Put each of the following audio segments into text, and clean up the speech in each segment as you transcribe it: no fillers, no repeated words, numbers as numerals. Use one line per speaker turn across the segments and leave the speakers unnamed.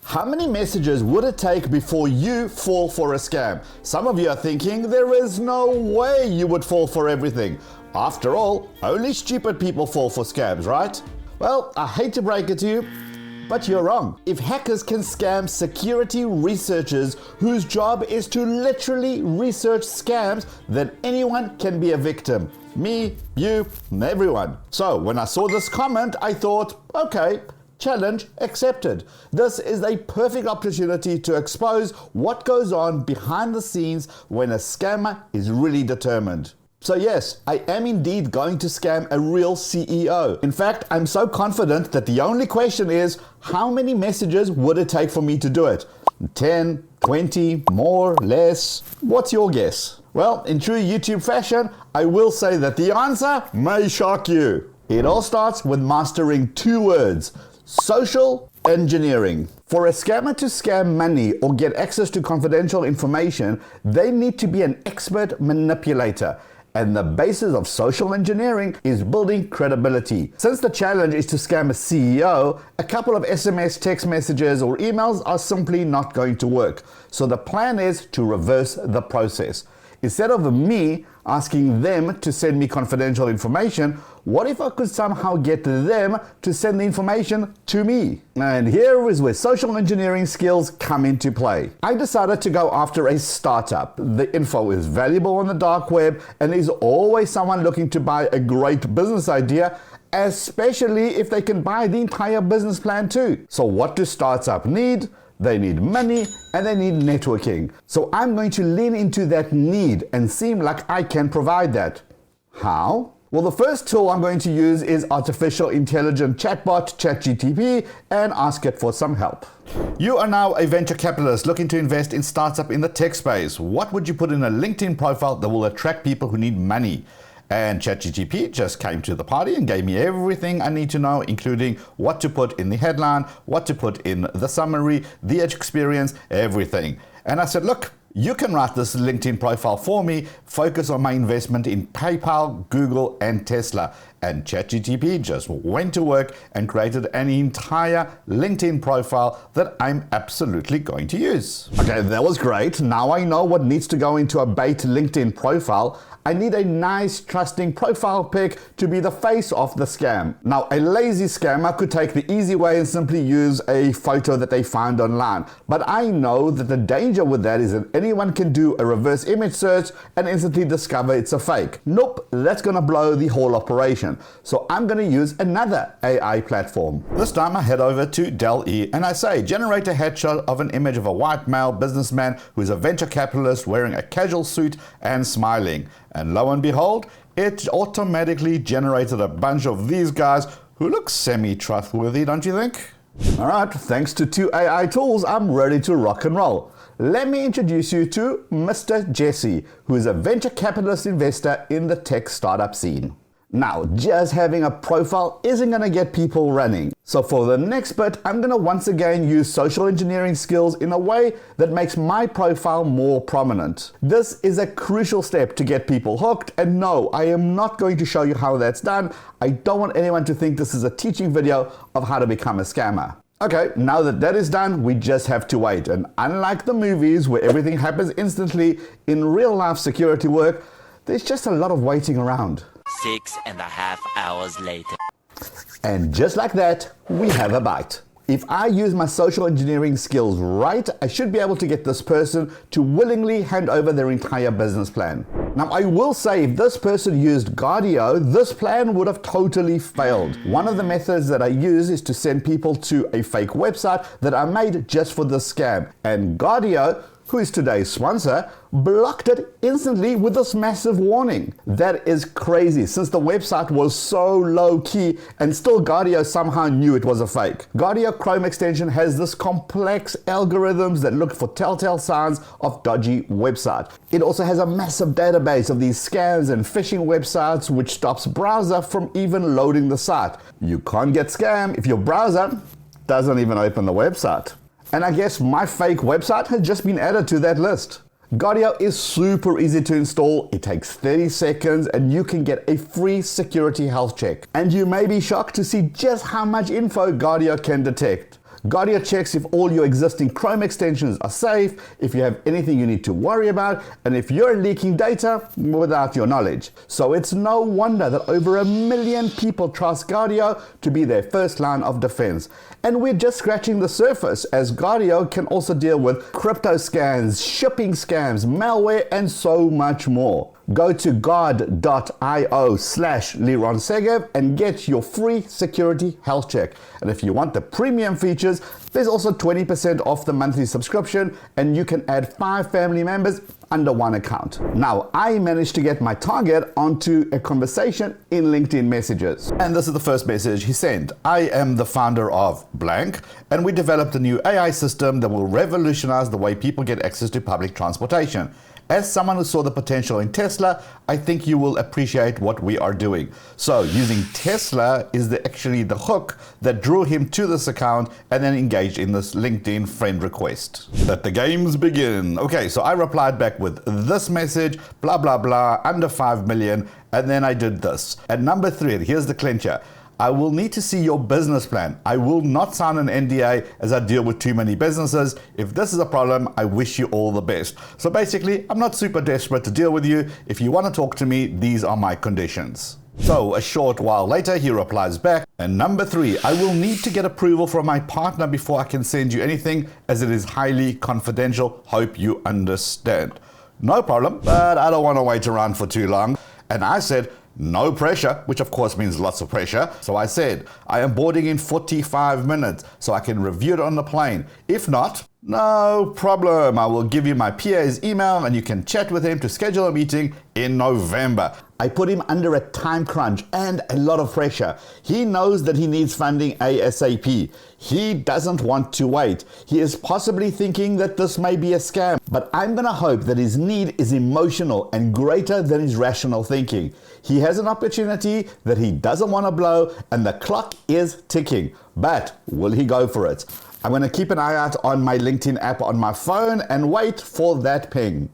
How many messages would it take before you fall for a scam? Some of you are thinking there is no way you would fall for everything. After all, only stupid people fall for scams, right? Well, I hate to break it to you, but you're wrong. If hackers can scam security researchers whose job is to literally research scams, then anyone can be a victim. Me, you, everyone. So when I saw this comment, I thought, okay, challenge accepted. This is a perfect opportunity to expose what goes on behind the scenes when a scammer is really determined. So yes, I am indeed going to scam a real CEO. In fact, I'm so confident that the only question is, how many messages would it take for me to do it? 10, 20, more, less? What's your guess? Well, in true YouTube fashion, I will say that the answer may shock you. It all starts with mastering two words: social engineering. For a scammer to scam money or get access to confidential information, they need to be an expert manipulator. And the basis of social engineering is building credibility. Since the challenge is to scam a CEO, a couple of SMS text messages or emails are simply not going to work. So the plan is to reverse the process. Instead of me asking them to send me confidential information, what if I could somehow get them to send the information to me? And here is where social engineering skills come into play. I decided to go after a startup. The info is valuable on the dark web, and there's always someone looking to buy a great business idea, especially if they can buy the entire business plan too. So what do startups need? They need money and they need networking. So I'm going to lean into that need and seem like I can provide that. How? Well, the first tool I'm going to use is artificial intelligence chatbot ChatGPT and ask it for some help. You are now a venture capitalist looking to invest in startup in the tech space. What would you put in a LinkedIn profile that will attract people who need money? And ChatGPT just came to the party and gave me everything I need to know, including what to put in the headline, what to put in the summary, the experience, everything. And I said, look, you can write this LinkedIn profile for me, focus on my investment in PayPal, Google, and Tesla. And ChatGPT just went to work and created an entire LinkedIn profile that I'm absolutely going to use. Okay, that was great. Now I know what needs to go into a bait LinkedIn profile. I need a nice, trusting profile pic to be the face of the scam. Now, a lazy scammer could take the easy way and simply use a photo that they found online. But I know that the danger with that is that anyone can do a reverse image search and instantly discover it's a fake. Nope, that's gonna blow the whole operation. So I'm gonna use another AI platform. This time I head over to DALL-E and I say, generate a headshot of an image of a white male businessman who is a venture capitalist wearing a casual suit and smiling. And lo and behold, it automatically generated a bunch of these guys who look semi-trustworthy, don't you think? Alright, thanks to two AI tools, I'm ready to rock and roll. Let me introduce you to Mr. Jesse, who is a venture capitalist investor in the tech startup scene. Now, just having a profile isn't going to get people running. So for the next bit, I'm going to once again use social engineering skills in a way that makes my profile more prominent. This is a crucial step to get people hooked, and no, I am not going to show you how that's done. I don't want anyone to think this is a teaching video of how to become a scammer. Okay, now that that is done, we just have to wait. And unlike the movies where everything happens instantly, in real life security work, there's just a lot of waiting around.
6.5 hours later.
And just like that, we have a bite. If I use my social engineering skills right, I should be able to get this person to willingly hand over their entire business plan. Now, I will say if this person used Guardio, this plan would have totally failed. One of the methods that I use is to send people to a fake website that I made just for this scam. And Guardio, who is today's sponsor, blocked it instantly with this massive warning. That is crazy, since the website was so low key and still Guardio somehow knew it was a fake. Guardio Chrome extension has this complex algorithms that look for telltale signs of dodgy website. It also has a massive database of these scams and phishing websites, which stops browser from even loading the site. You can't get scammed if your browser doesn't even open the website. And I guess my fake website has just been added to that list. Guardio is super easy to install. It takes 30 seconds and you can get a free security health check. And you may be shocked to see just how much info Guardio can detect. Guardio checks if all your existing Chrome extensions are safe, if you have anything you need to worry about, and if you're leaking data without your knowledge. So it's no wonder that over 1 million people trust Guardio to be their first line of defense. And we're just scratching the surface, as Guardio can also deal with crypto scams, shipping scams, malware, and so much more. Go to guard.io/Liron Segev and get your free security health check. And if you want the premium features, there's also 20% off the monthly subscription, and you can add 5 family members under one account. Now, I managed to get my target onto a conversation in LinkedIn messages. And this is the first message he sent. I am the founder of blank, and we developed a new AI system that will revolutionize the way people get access to public transportation. As someone who saw the potential in Tesla, I think you will appreciate what we are doing. So using Tesla is actually the hook that drew him to this account and then engaged in this LinkedIn friend request. Let the games begin. Okay, so I replied back with this message, blah, blah, blah, under 5 million, and then I did this. At number 3, here's the clincher. I will need to see your business plan. I will not sign an NDA as I deal with too many businesses. If this is a problem, I wish you all the best. So basically, I'm not super desperate to deal with you. If you want to talk to me, these are my conditions. So a short while later, he replies back. And number 3, I will need to get approval from my partner before I can send you anything, as it is highly confidential. Hope you understand. No problem, but I don't want to wait around for too long. And I said, no pressure, which of course means lots of pressure. So I said, I am boarding in 45 minutes, so I can review it on the plane. If not, no problem. I will give you my PA's email and you can chat with him to schedule a meeting in November. I put him under a time crunch and a lot of pressure. He knows that he needs funding ASAP. He doesn't want to wait. He is possibly thinking that this may be a scam, but I'm gonna hope that his need is emotional and greater than his rational thinking. He has an opportunity that he doesn't want to blow, and the clock is ticking. But will he go for it? I'm gonna keep an eye out on my LinkedIn app on my phone and wait for that ping.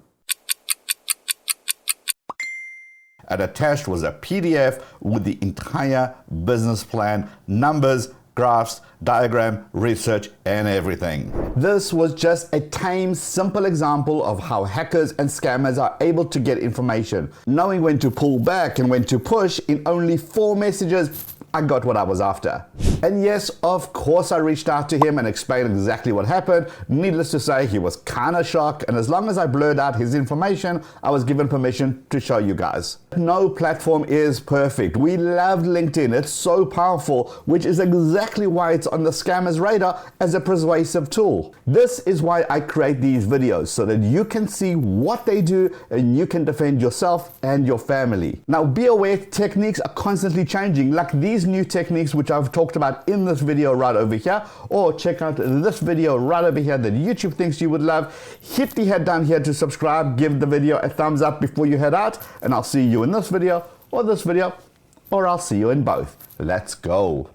And attached was a PDF with the entire business plan, numbers, graphs, diagram, research, and everything. This was just a tame, simple example of how hackers and scammers are able to get information. Knowing when to pull back and when to push in only 4 messages, I got what I was after. And yes, of course I reached out to him and explained exactly what happened. Needless to say, he was kinda shocked, and as long as I blurred out his information, I was given permission to show you guys. No platform is perfect. We loved LinkedIn. It's so powerful, which is exactly why it's on the scammers' radar as a persuasive tool. This is why I create these videos, so that you can see what they do and you can defend yourself and your family. Now be aware, techniques are constantly changing, like these new techniques which I've talked about in this video right over here, or check out this video right over here that YouTube thinks you would love. Hit the head down here to subscribe, give the video a thumbs up before you head out, and I'll see you in this video, or I'll see you in both. Let's go.